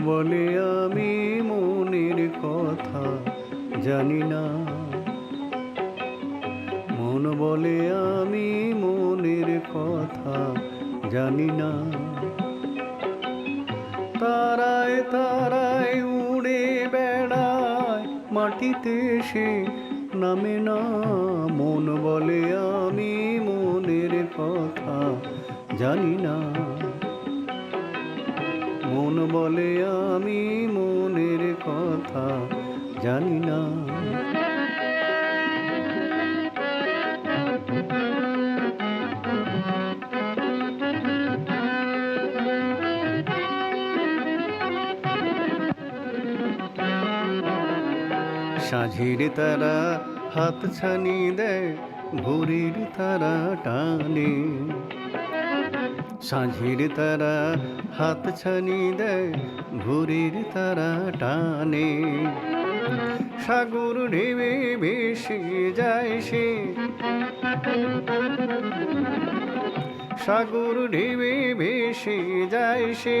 বলে আমি মনের কথা জানি না। মন বলে আমি মনের কথা জানি না। তারায় তারায় উড়ে বেড়ায়, মাটিতে সে নামে না। মন বলে আমি মনের কথা জানি না। মন বলে আমি মনের কথা জানি না। সাঝির তারা হাত ছানি দেয়, ভোরের তারা টানে। সাঝির তারা হাত ছানি দেয়, ভোরের তারা টানে। সাগর ঢেবে ভেসে যায় সে, সাগর ঢেবে ভেসে যায় সে,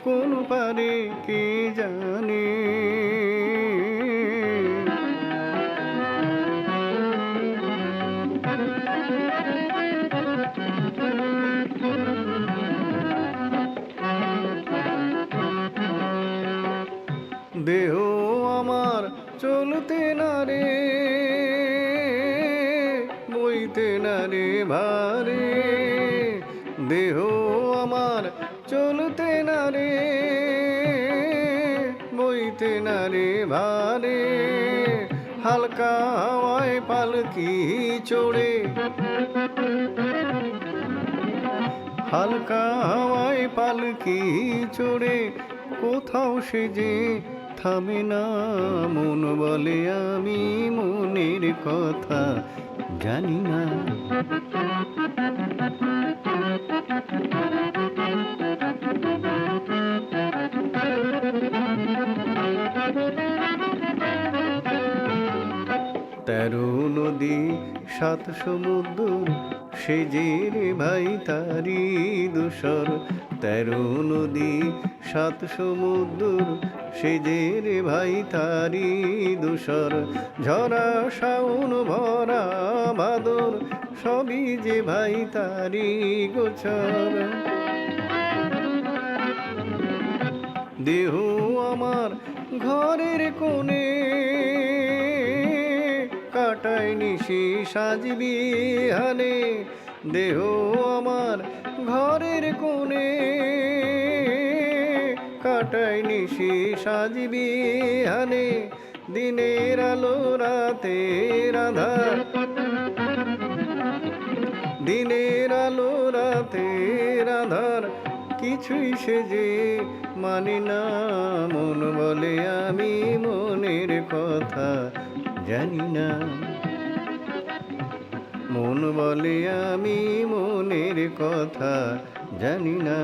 কোন পারে কে জানে। দেহ আমার চলতে না রে, বইতে না রে ভারে। দেহ আমার চলতে না রে, বইতে না রে ভারে। হালকা হাওয়ায় পালকি চড়ে, হালকা হাওয়ায় পালকি চড়ে, কোথাও সে যে থামে না। মন বলে আমি মনের কথা জানি না। তেরো নদী সাত সমুদ্র, সে যে রে ভাই তারি দোসর। তেরো নদী সাত সমুদ্র, সে যে রে ভাই তারি দোসর। ঝরা শাওন ভরা ভাদর, সবই যে ভাই তারি গোচর। দেহ আমার ঘরের কোণে, কাটায় নিশি সাজবি হানে। দেহ আমার ঘরের কোণে, কাটায় নিশি সাজবি হানে। দিনের আলো রাতের আধার, দিনের আলো রাতের আধার, কিছুই সে যে মানি না। মন বলে আমি মনের কথা জানি না। মন বলে আমি মনের কথা জানি না।